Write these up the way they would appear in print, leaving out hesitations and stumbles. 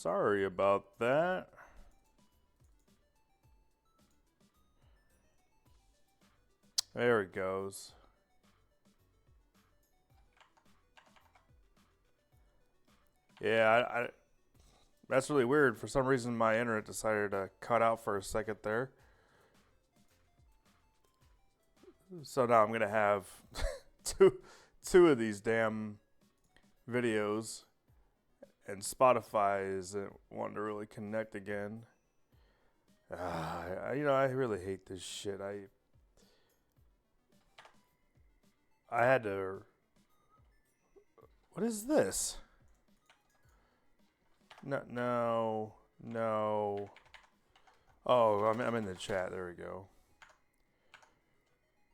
Sorry about that. There it goes. Yeah, that's really weird. For some reason, my internet decided to cut out for a second there. So now I'm gonna have two two of these damn videos, and Spotify isn't wanting to really connect again. I really hate this shit. I had to. What is this? No, no, no. Oh, I'm in the chat. There we go.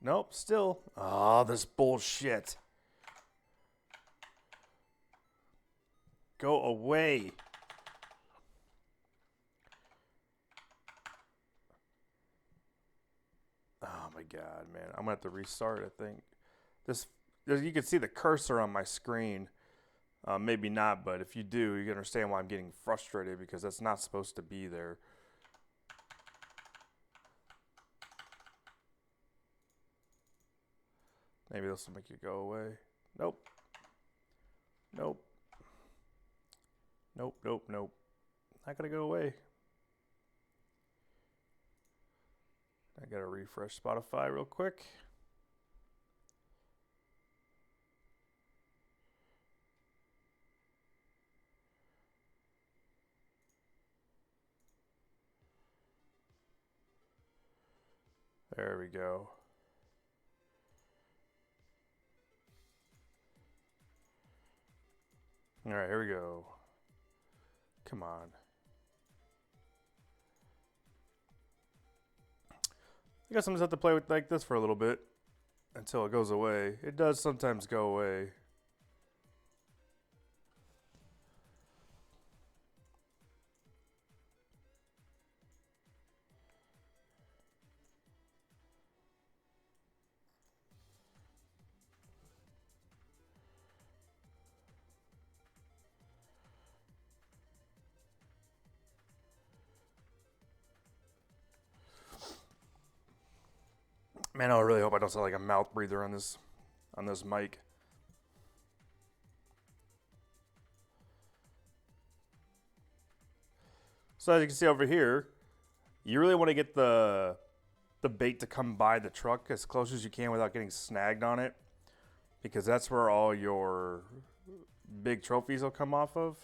Nope, still. Oh, this bullshit. Go away. Oh my god, man. I'm gonna have to restart, I think. You can see the cursor on my screen. Maybe not, but if you do, you can understand why I'm getting frustrated, because that's not supposed to be there. Maybe this will make you go away. Nope. Nope. Nope, nope, nope. Not gonna go away. I gotta refresh Spotify real quick. There we go. All right, here we go. Come on. I guess I'm just have to play with like this for a little bit until it goes away. It does sometimes go away. Man, I really hope I don't sound like a mouth breather on this mic. So as you can see over here, you really want to get the bait to come by the truck as close as you can without getting snagged on it, because that's where all your big trophies will come off of.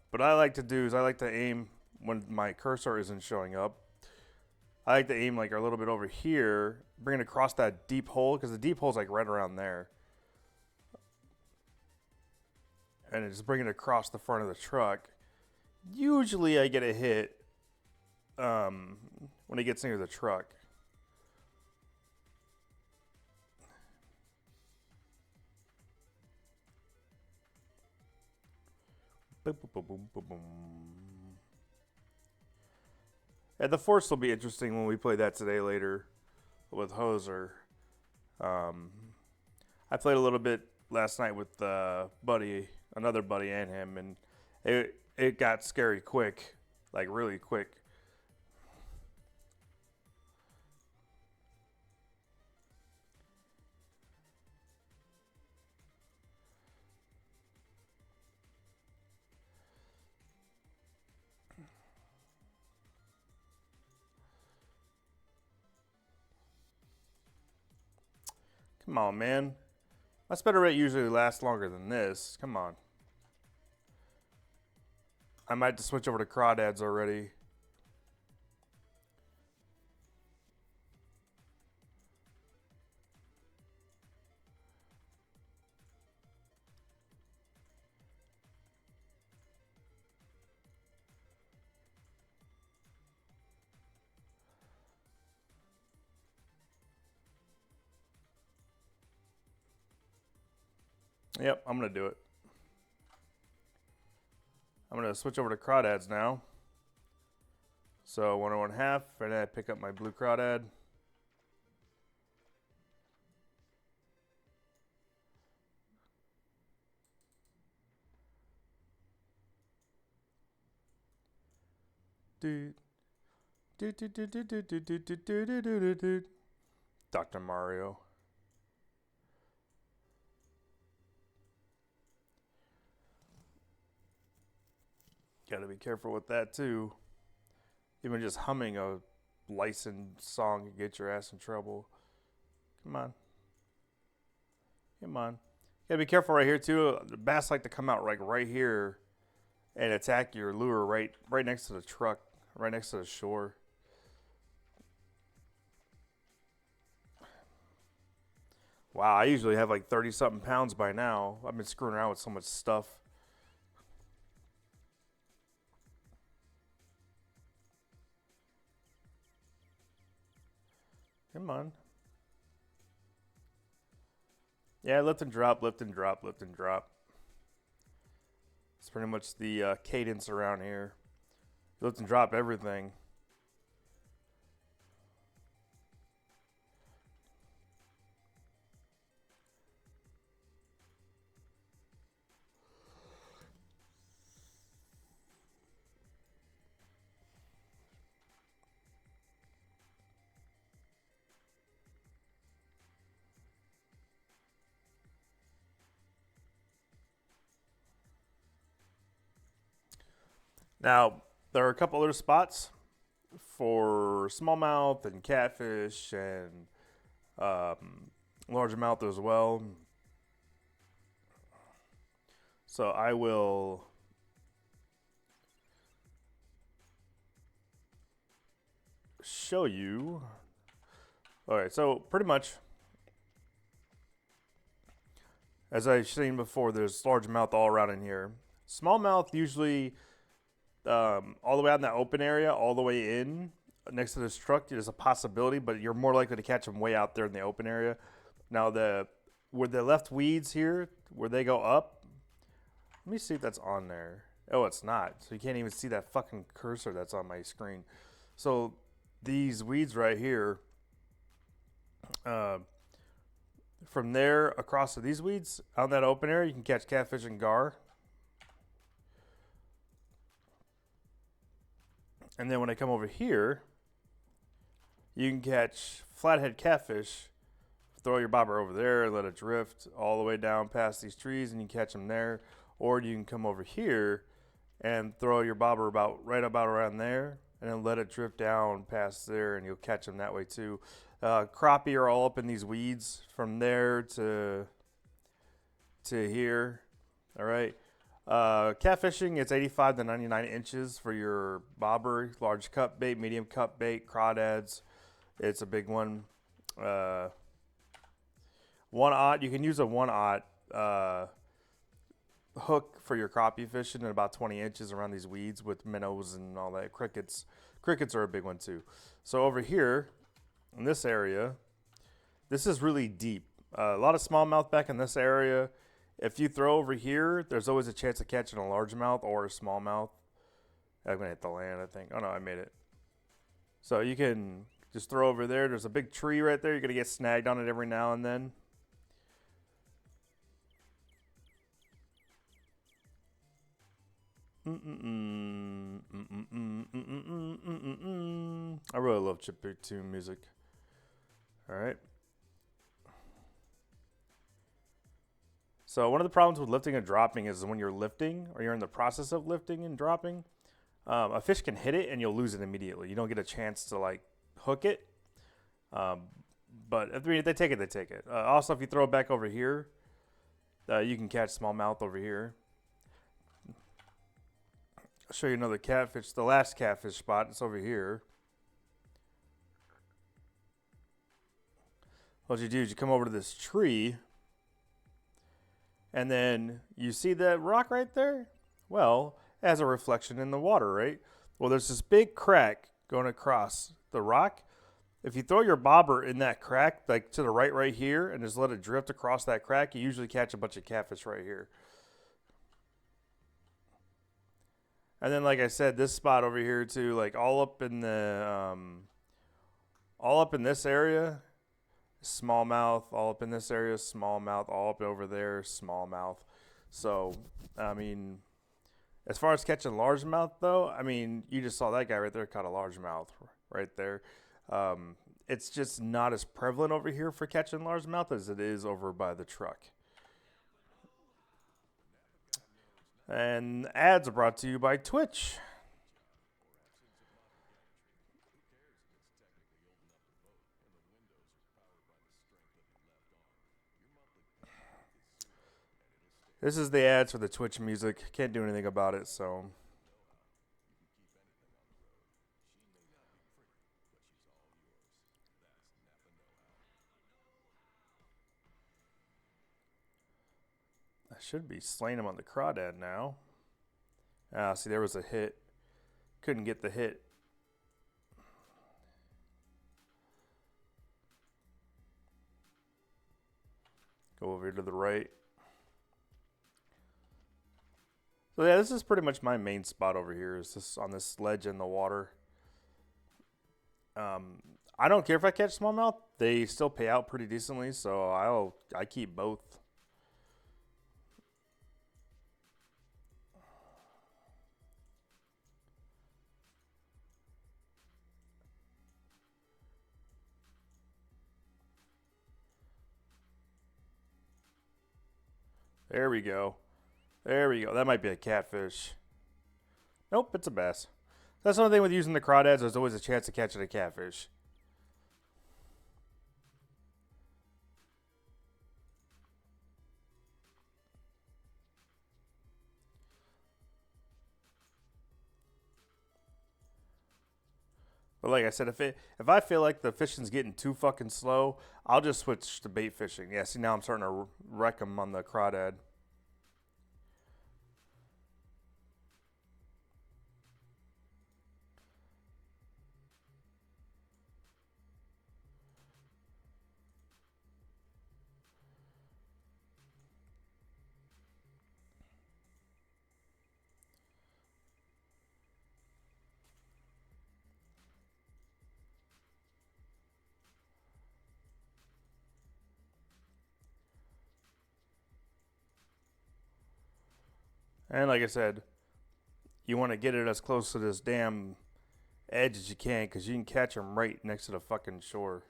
But I like to do is I like to aim when my cursor isn't showing up. I like to aim like a little bit over here, bring it across that deep hole, because the deep hole is like right around there. And just bring it across the front of the truck. Usually I get a hit when it gets near the truck. Boom, boom, boom, boom, boom. Yeah, the force will be interesting when we play that today later with Hoser. I played a little bit last night with another buddy and him, and it got scary quick, like really quick. Come on, man. My spreader rate usually lasts longer than this. Come on. I might have to switch over to crawdads already. Yep, I'm going to do it. I'm going to switch over to crawdads now. So 101.5, and then I pick up my blue crawdad. do do do do do do do do do do do do do. Dr. Mario. Got to be careful with that too. Even just humming a licensed song can get your ass in trouble. Come on. Come on. Gotta be careful right here too. The bass like to come out like right here and attack your lure right next to the truck, right next to the shore. Wow, I usually have like 30 something pounds by now. I've been screwing around with so much stuff. Come on. Yeah, lift and drop, lift and drop, lift and drop. It's pretty much the cadence around here. Lift and drop everything. Now, there are a couple other spots for smallmouth and catfish and largemouth as well. So I will show you. All right, so pretty much, as I've seen before, there's largemouth all around in here. Smallmouth usually all the way out in that open area, all the way in next to this truck, there's a possibility, but you're more likely to catch them way out there in the open area. Now, where the left weeds here, where they go up, let me see if that's on there. Oh, it's not. So you can't even see that fucking cursor that's on my screen. So these weeds right here, from there across to these weeds, out in that open area, you can catch catfish and gar. And then when I come over here, you can catch flathead catfish. Throw your bobber over there and let it drift all the way down past these trees, and you can catch them there. Or you can come over here and throw your bobber right about around there, and then let it drift down past there, and you'll catch them that way too. Crappie are all up in these weeds from there to here. All right. Catfishing, it's 85 to 99 inches for your bobber, large cut bait, medium cut bait, crawdads. It's a big one. 1/0, you can use a 1/0 hook for your crappie fishing at about 20 inches around these weeds with minnows and all that. Crickets are a big one too. So over here in this area, this is really deep. A lot of smallmouth back in this area. If you throw over here, there's always a chance of catching a largemouth or a smallmouth. I'm going to hit the land, I think. Oh, no, I made it. So you can just throw over there. There's a big tree right there. You're going to get snagged on it every now and then. I really love chiptune music. All right. So one of the problems with lifting and dropping is when you're lifting or you're in the process of lifting and dropping, a fish can hit it and you'll lose it immediately. You don't get a chance to like hook it. But if they take it, they take it. Also, if you throw it back over here, you can catch smallmouth over here. I'll show you another catfish, the last catfish spot. It's over here. What you do is you come over to this tree. And then you see that rock right there? Well, it has a reflection in the water, right? Well, there's this big crack going across the rock. If you throw your bobber in that crack, like to the right here, and just let it drift across that crack, you usually catch a bunch of catfish right here. And then, like I said, this spot over here too, like all up in this area, smallmouth. All up in this area, smallmouth. All up over there, smallmouth. So, I mean, As far as catching largemouth, though, I mean, you just saw that guy right there caught a largemouth right there. Um, it's just not as prevalent over here for catching largemouth as it is over by the truck. And ads are brought to you by Twitch. This is the ads for the Twitch music. Can't do anything about it, so. I should be slaying him on the crawdad now. Ah, see, there was a hit. Couldn't get the hit. Go over here to the right. So yeah, this is pretty much my main spot over here. Is this on this ledge in the water? I don't care if I catch smallmouth; they still pay out pretty decently. So I keep both. There we go. There we go. That might be a catfish. Nope, it's a bass. That's the only thing with using the crawdads. There's always a chance of catching a catfish. But like I said, if I feel like the fishing's getting too fucking slow, I'll just switch to bait fishing. Yeah, see now I'm starting to wreck them on the crawdad. And like I said, you want to get it as close to this damn edge as you can because you can catch them right next to the fucking shore.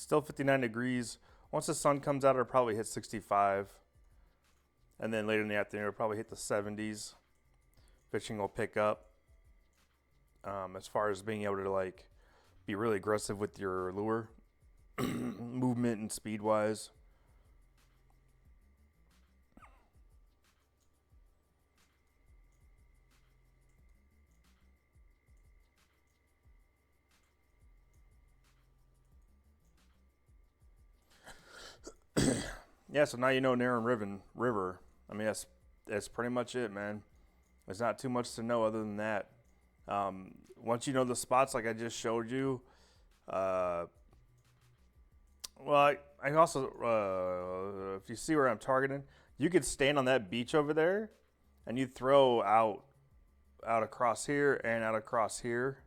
Still 59 degrees. Once the sun comes out, it'll probably hit 65. And then later in the afternoon, it'll probably hit the 70s. Fishing will pick up. As far as being able to like be really aggressive with your lure, movement and speed wise. Yeah, so now you know Neherrin River. I mean, that's pretty much it, man. There's not too much to know other than that. Once you know the spots like I just showed you, uh, well, I also, if you see where I'm targeting, you could stand on that beach over there, and you throw out across here and out across here,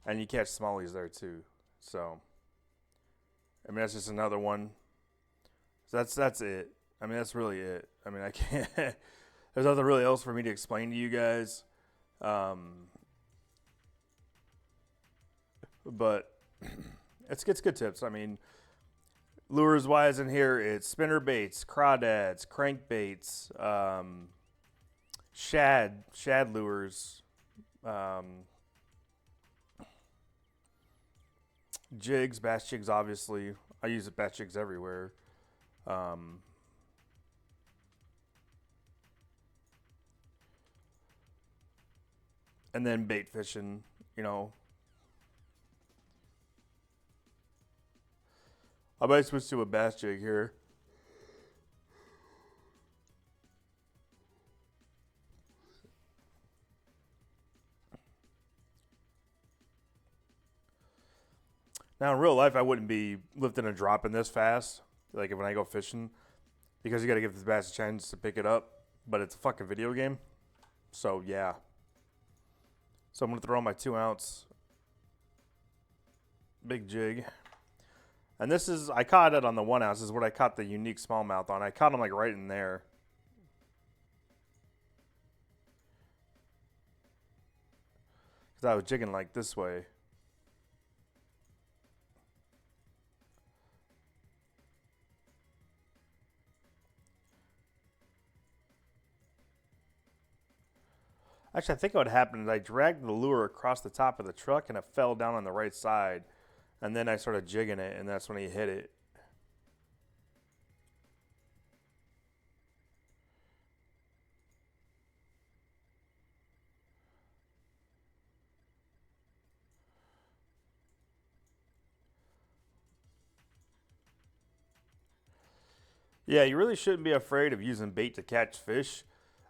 and you catch smallies there too. So, I mean, that's just another one. So that's it. I mean, that's really it. I mean, I can't. There's nothing really else for me to explain to you guys. Um, but it's good tips. I mean, lures wise in here, it's spinner baits, crawdads, crankbaits, shad lures, um, jigs, bass jigs. Obviously, I use bass jigs everywhere. Um, and then bait fishing. You know, I might switch to a bass jig here. Now, in real life, I wouldn't be lifting and dropping this fast. like when I go fishing, because you got to give the bass a chance to pick it up. But it's a fucking video game, so yeah. So I'm gonna throw on my 2-ounce big jig, and this is I caught it on the 1 ounce. This is what I caught the unique smallmouth on. I caught him like right in there. Because I was jigging like this way. Actually, I think what happened is I dragged the lure across the top of the truck and it fell down on the right side. And then I started jigging it, and that's when he hit it. Yeah, you really shouldn't be afraid of using bait to catch fish.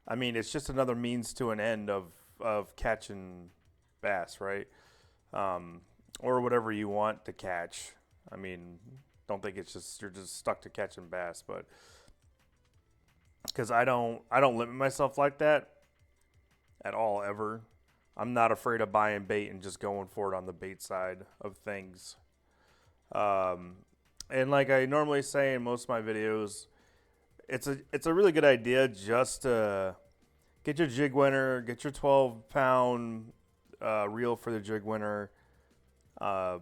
I mean, it's just another means to an end of catching bass, right? Or whatever you want to catch. I mean, don't think it's just you're just stuck to catching bass, but because I don't limit myself like that at all ever. I'm not afraid of buying bait and just going for it on the bait side of things. Um, and like I normally say in most of my videos, it's a really good idea just to get your jig winner, get your 12-pound reel for the jig winner, uh,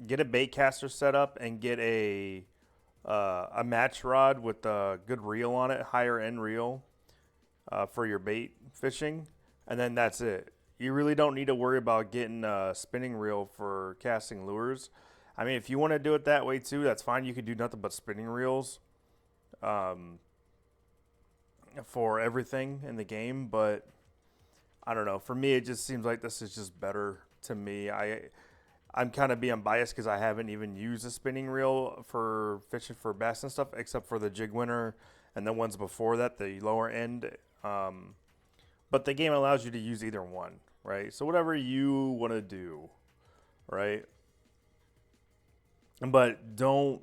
get a bait caster set up, and get a match rod with a good reel on it, higher end reel for your bait fishing, and then that's it. You really don't need to worry about getting a spinning reel for casting lures. I mean, if you want to do it that way too, that's fine. You can do nothing but spinning reels for everything in the game, but I don't know. For me, it just seems like this is just better to me. I'm kind of being biased because I haven't even used a spinning reel for fishing for bass and stuff, except for the jig winner and the ones before that, the lower end. But the game allows you to use either one, right? So whatever you want to do, right? But don't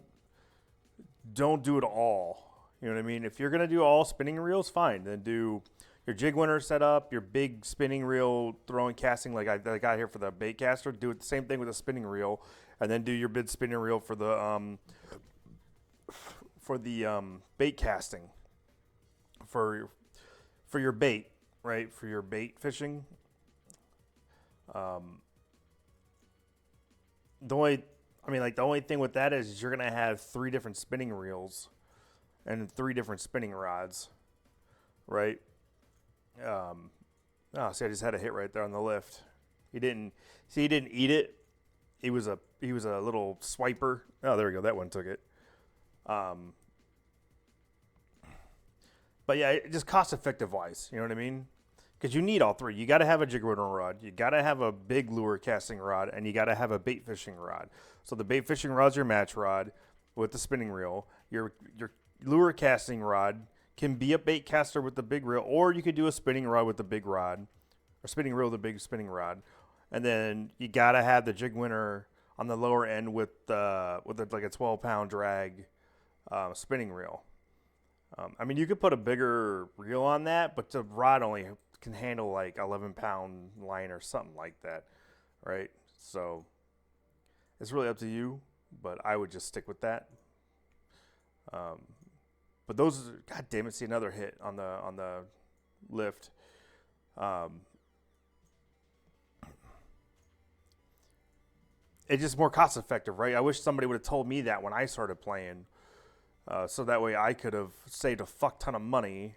do it all. You know what I mean? If you're gonna do all spinning reels, fine. Then do your jig winner setup, your big spinning reel throwing casting like I got here for the bait caster. Do it the same thing with a spinning reel, and then do your big spinning reel for the bait casting for your bait, right? For your bait fishing. The only the only thing with that is you're gonna have 3 different spinning reels and 3 different spinning rods, right? See, I just had a hit right there on the lift. He didn't eat it. He was a little swiper. Oh, there we go. That one took it. But yeah, just cost effective wise, you know what I mean? Because you need all 3. You got to have a jig winner rod, you got to have a big lure casting rod, and you got to have a bait fishing rod. So the bait fishing rod's your match rod with the spinning reel. Your lure casting rod can be a bait caster with the big reel, or you could do a spinning rod with the big rod, or spinning reel with the big spinning rod. And then you got to have the jig winner on the lower end with like a 12-pound drag spinning reel. You could put a bigger reel on that, but the rod only can handle like 11-pound line or something like that, right? So it's really up to you, but I would just stick with that. But those, God damn it! See another hit on the lift. It's just more cost effective, right? I wish somebody would have told me that when I started playing, so that way I could have saved a fuck ton of money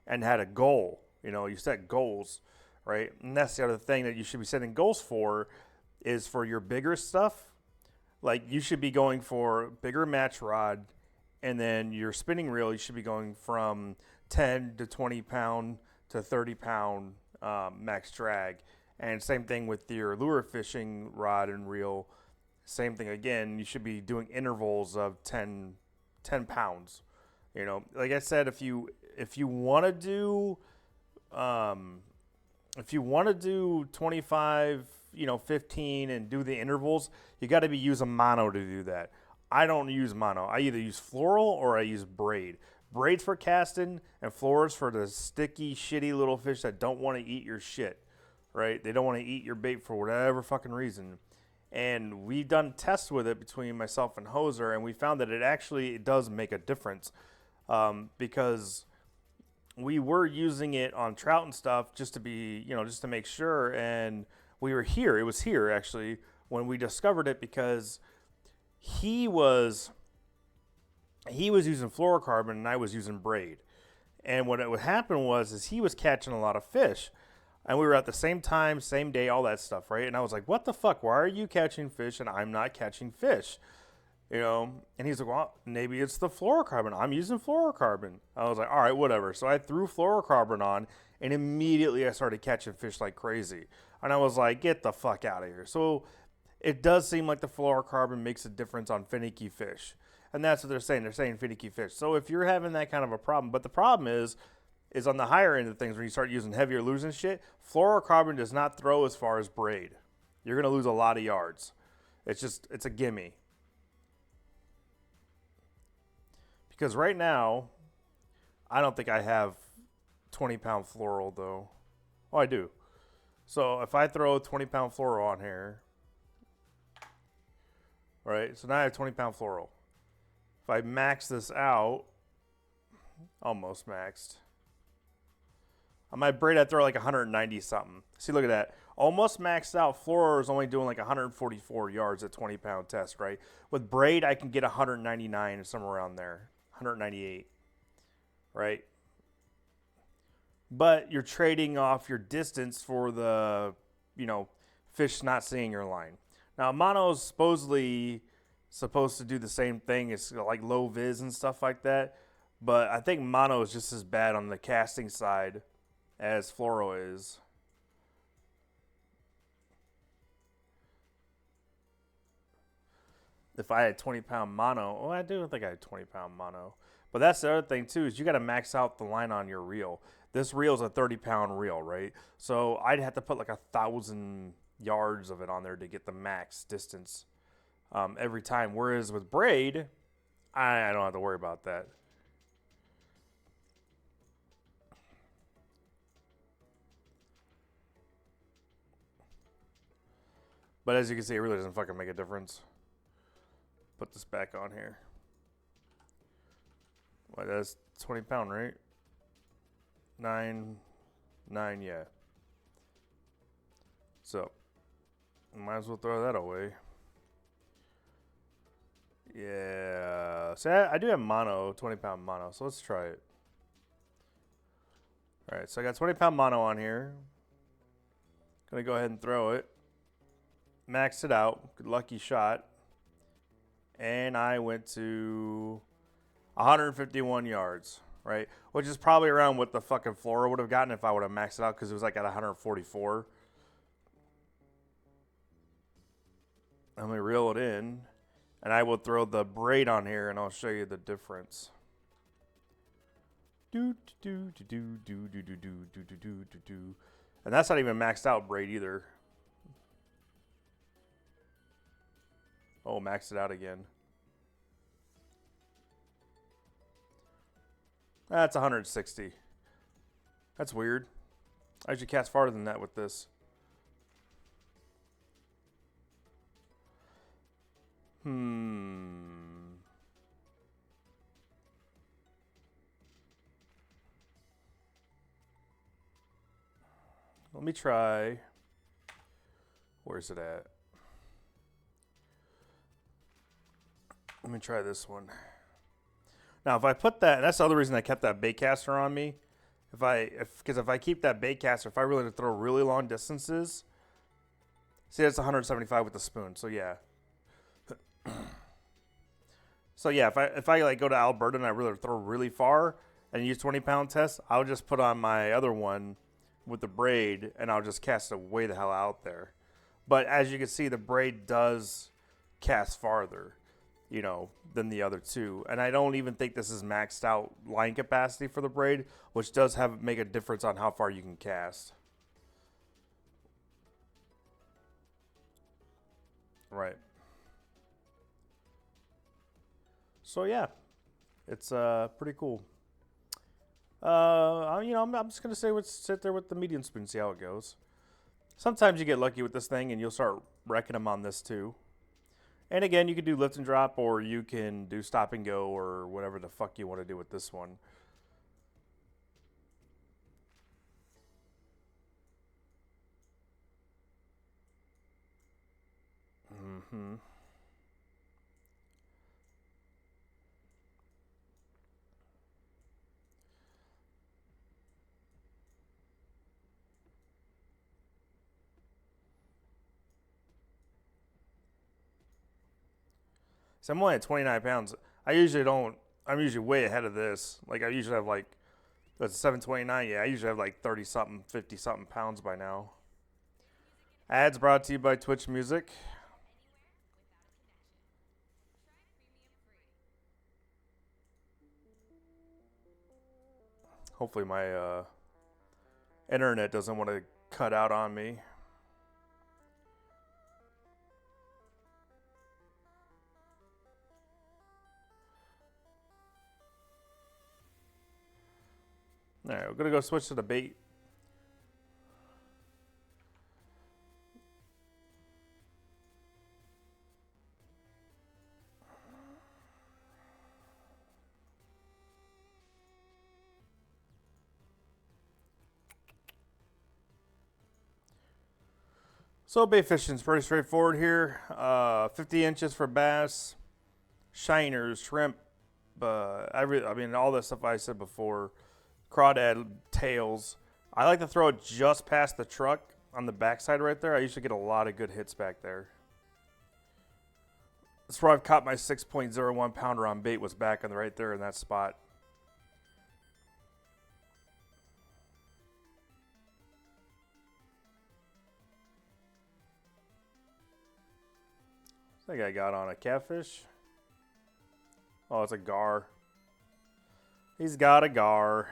and had a goal. You know, you set goals, right? And that's the other thing that you should be setting goals for is for your bigger stuff. Like you should be going for bigger match rod, and then your spinning reel, you should be going from 10 to 20 pound to 30 pound max drag. And same thing with your lure fishing rod and reel. Same thing again. You should be doing intervals of 10 pounds. You know, like I said, if you want to do 25, 15 and do the intervals, you got to be using mono to do that. I don't use mono. I either use floral or I use braid. Braids for casting and floors for the sticky, shitty little fish that don't want to eat your shit, right? They don't want to eat your bait for whatever fucking reason. And we've done tests with it between myself and Hoser, and we found that it does make a difference, because we were using it on trout and stuff just to be, just to make sure. And it was here actually when we discovered it, because he was using fluorocarbon and I was using braid. And what would happen is he was catching a lot of fish. And we were at the same time, same day, all that stuff, right? And I was like, what the fuck? Why are you catching fish and I'm not catching fish? And he's like, well, maybe it's the fluorocarbon. I'm using fluorocarbon. I was like, all right, whatever. So I threw fluorocarbon on, and immediately I started catching fish like crazy. And I was like, get the fuck out of here. So it does seem like the fluorocarbon makes a difference on finicky fish. And that's what they're saying. They're saying finicky fish. So if you're having that kind of a problem, but the problem is on the higher end of things, when you start using heavier lures and shit, fluorocarbon does not throw as far as braid. You're going to lose a lot of yards. It's a gimme. Because right now, I don't think I have 20-pound floral, though. Oh, I do. So if I throw a 20-pound floral on here, right? So now I have 20-pound floral. If I max this out, almost maxed. On my braid, I throw like 190 something. See, look at that. Almost maxed out. Floral is only doing like 144 yards at 20-pound test, right? With braid, I can get 199 or somewhere around there. 198, right? But you're trading off your distance for the, fish not seeing your line. Now, mono is supposed to do the same thing. It's like low vis and stuff like that. But I think mono is just as bad on the casting side as fluoro is. If I had 20-pound mono, I do think I had 20-pound mono. But that's the other thing, too, is you got to max out the line on your reel. This reel is a 30-pound reel, right? So I'd have to put like 1,000 yards of it on there to get the max distance every time. Whereas with braid, I don't have to worry about that. But as you can see, it really doesn't fucking make a difference. Put this back on here. What, that's 20-pound, right? 9, yeah. So, might as well throw that away. Yeah. See, I do have mono, 20-pound mono, so let's try it. All right, so I got 20-pound mono on here. Gonna go ahead and throw it. Maxed it out. Good lucky shot. And I went to 151 yards, right? Which is probably around what the fucking Flora would have gotten if I would have maxed it out, because it was like at 144. Let me reel it in, and I will throw the braid on here, and I'll show you the difference. And that's not even maxed out braid either. Oh, maxed it out again. That's 160. That's weird. I usually cast farther than that with this. Let me try. Where's it at? Let me try this one. Now, if I put that, that's the other reason I kept that bait caster on me. Because if I keep that bait caster, if I really throw really long distances, see, that's 175 with the spoon. So yeah. So yeah, if I like go to Alberta and I really throw really far and use 20-pound test, I'll just put on my other one with the braid and I'll just cast it way the hell out there. But as you can see, the braid does cast farther, than the other two. And I don't even think this is maxed out line capacity for the braid, which does make a difference on how far you can cast. Right. So yeah, it's pretty cool. I'm just gonna sit there with the medium spoon, see how it goes. Sometimes you get lucky with this thing, and you'll start wrecking them on this too. And again, you can do lift and drop, or you can do stop and go, or whatever the fuck you want to do with this one. Mm-hmm. So I'm only at 29 pounds. I usually don't. I'm usually way ahead of this. Like I usually have like, that's 729. Yeah, I usually have like 30 something, 50 something pounds by now. Ads brought to you by Twitch Music. Hopefully my internet doesn't want to cut out on me. All right, we're gonna go switch to the bait. So bait fishing is pretty straightforward here. 50 inches for bass, shiners, shrimp. I mean, all the stuff I said before. Crawdad, tails. I like to throw it just past the truck on the backside right there. I usually get a lot of good hits back there. That's where I've caught my 6.01 pounder on bait, was back on right there in that spot. I think I got on a catfish. Oh, it's a gar. He's got a gar.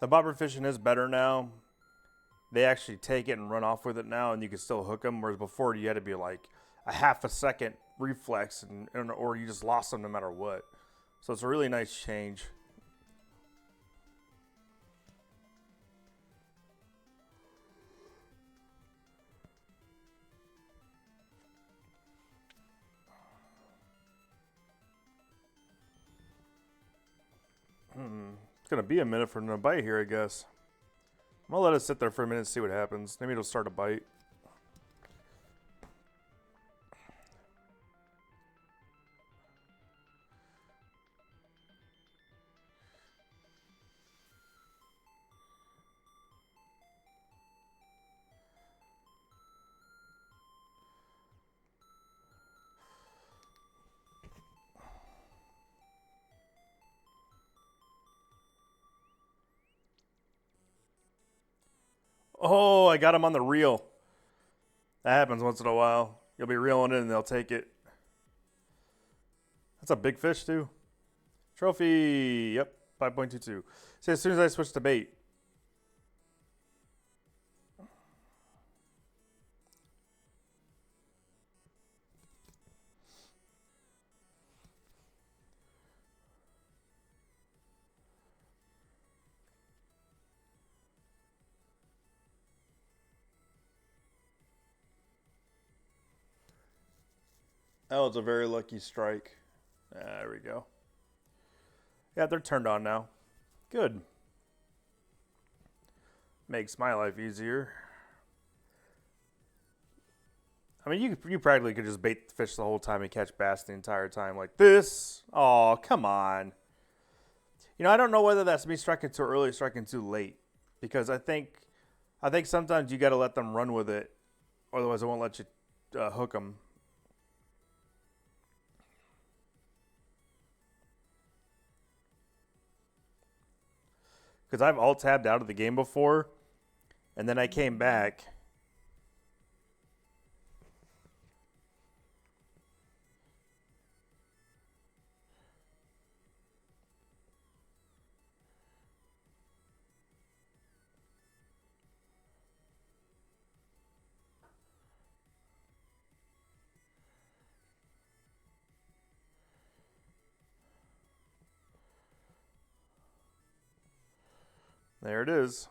The bobber fishing is better now. They actually take it and run off with it now, and you can still hook them. Whereas before, you had to be like a half a second reflex, or you just lost them no matter what. So it's a really nice change. It's gonna be a minute for a bite here, I guess. I'm gonna let it sit there for a minute and see what happens. Maybe it'll start a bite. Oh, I got him on the reel. That happens once in a while. You'll be reeling it and they'll take it. That's a big fish too. Trophy. Yep, 5.22. See, as soon as I switch to bait. That was a very lucky strike. There we go. Yeah, they're turned on now. Good. Makes my life easier. I mean, you practically could just bait the fish the whole time and catch bass the entire time like this. Oh, come on. You know, I don't know whether that's me striking too early or striking too late, because I think sometimes you got to let them run with it, otherwise I won't let you hook them. Because I've alt tabbed out of the game before, and then I came back, There it is.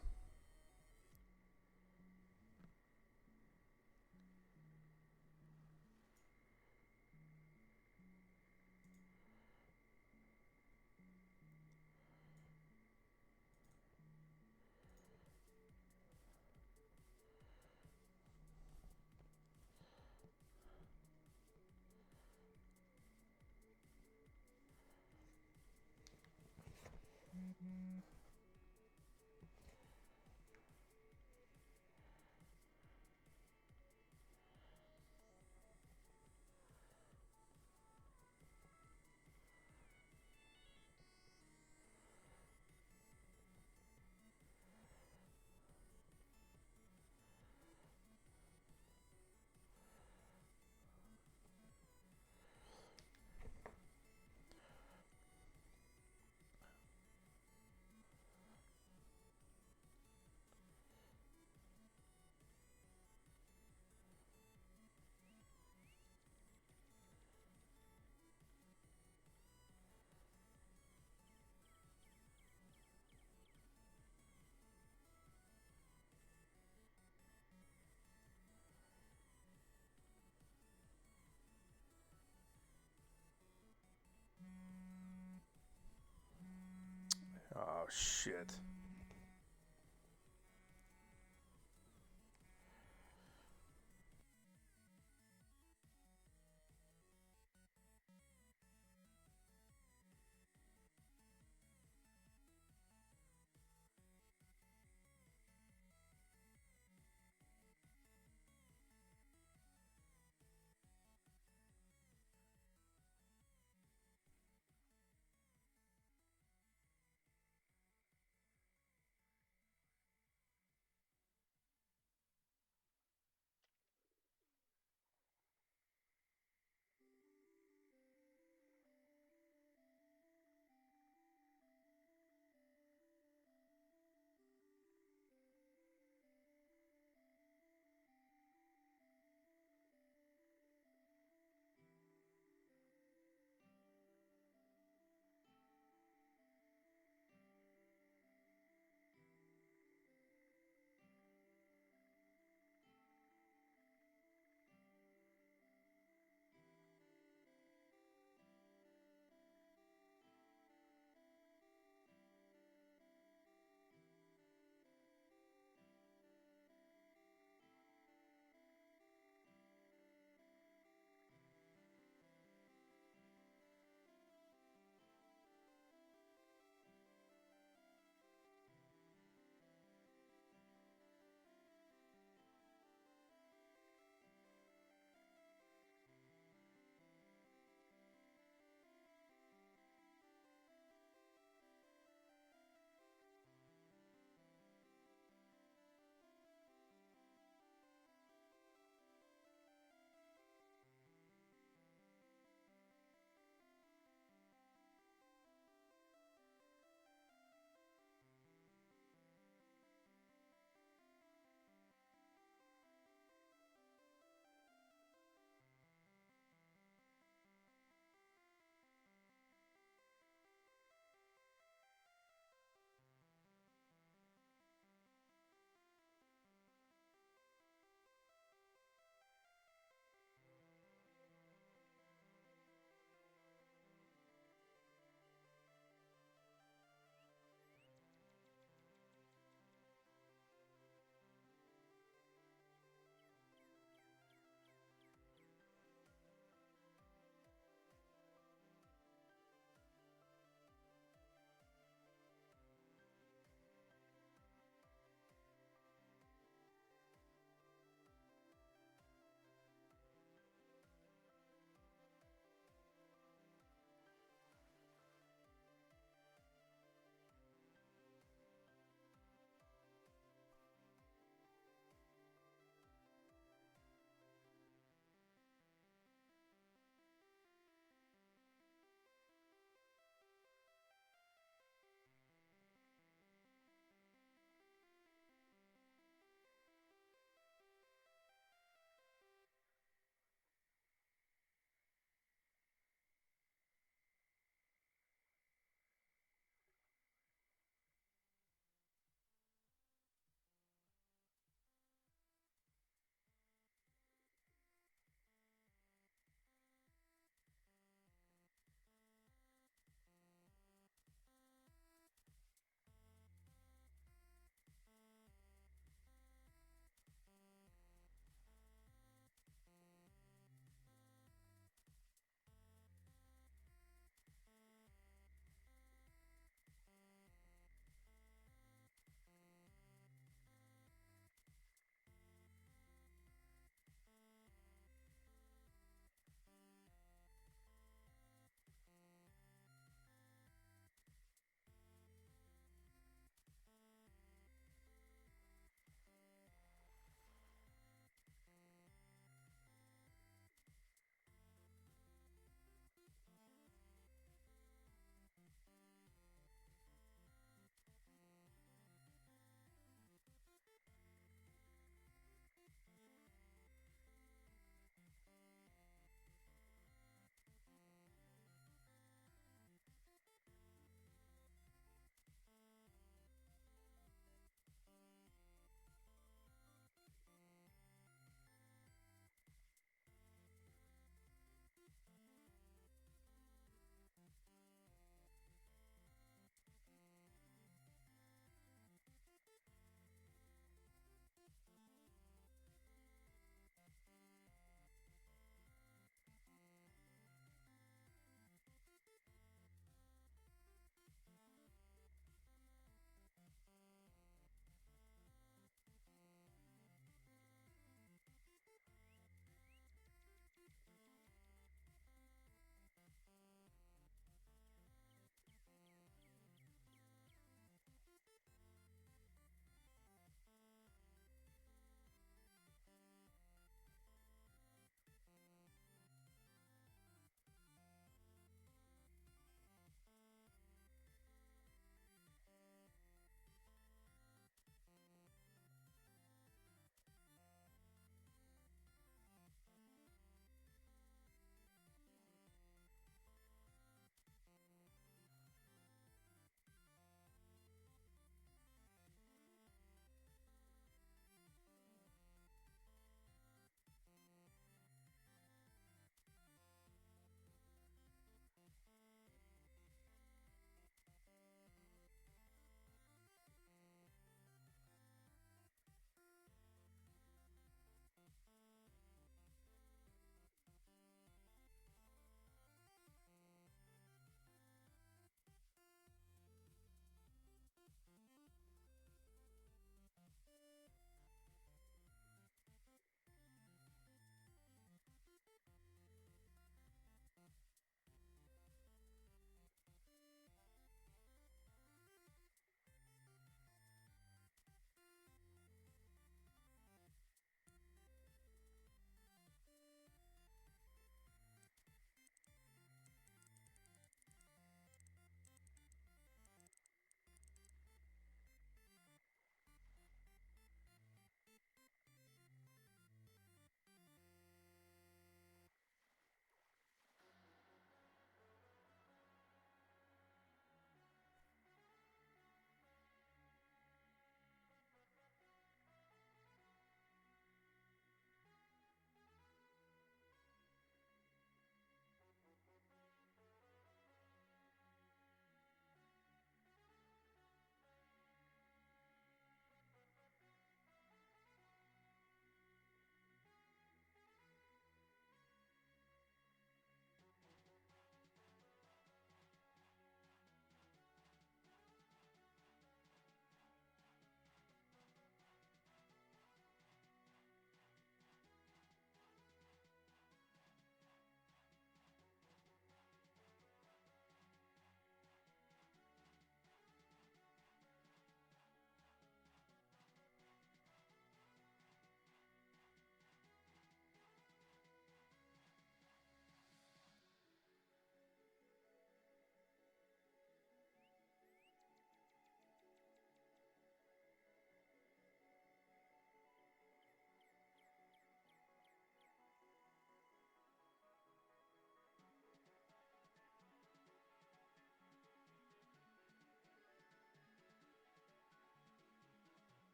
Oh, shit.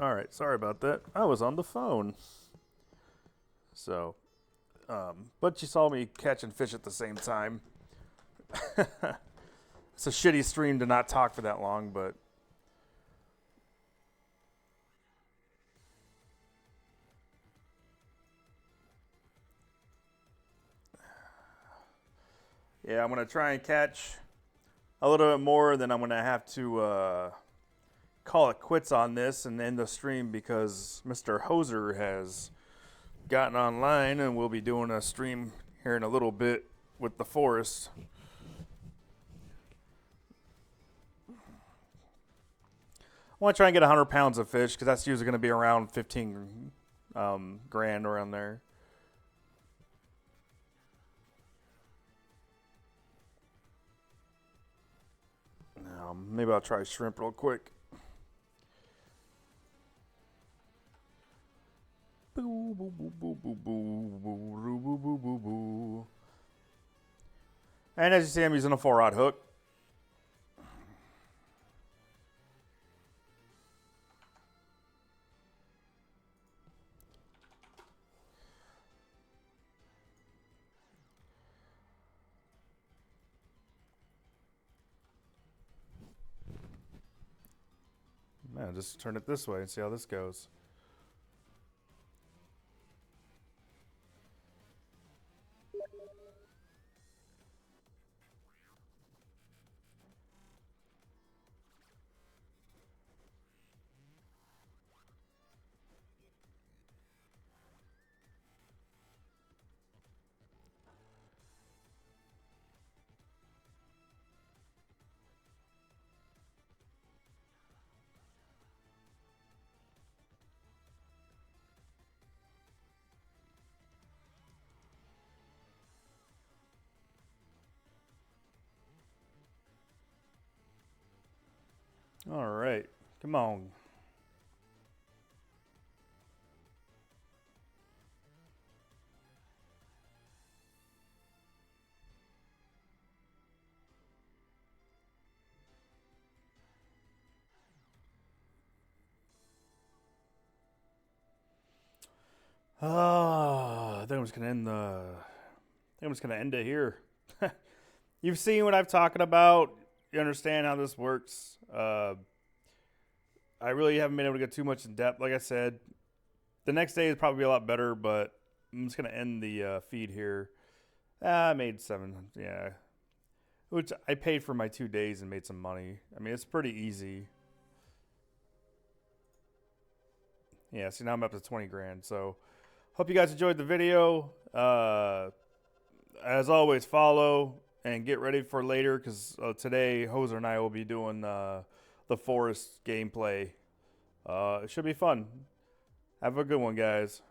All right, sorry about that. I was on the phone. So, but you saw me catching fish at the same time. It's a shitty stream to not talk for that long, but yeah, I'm gonna try and catch a little bit more. Then I'm gonna have to call it quits on this and end the stream because Mr. Hoser has gotten online and we'll be doing a stream here in a little bit with the forest. I want to try and get 100 pounds of fish because that's usually going to be around 15 grand around there. Maybe I'll try shrimp real quick. Boo, boo, boo, boo, boo, boo, boo, boo, boo, boo, boo. And as you see, I'm using a 4-rod hook. Man, just turn it this way and see how this goes. All right, come on. I think I'm just gonna end it here. You've seen what I've talking about. You understand how this works. I really haven't been able to get too much in depth. Like I said, the next day is probably a lot better, but I'm just gonna end the feed here. I made 7, yeah, which I paid for my 2 days and made some money. I mean, it's pretty easy. Yeah, see now I'm up to 20 grand. So, hope you guys enjoyed the video. As always, follow and get ready for later because today Hoser and I will be doing the forest gameplay. It should be fun. Have a good one, guys.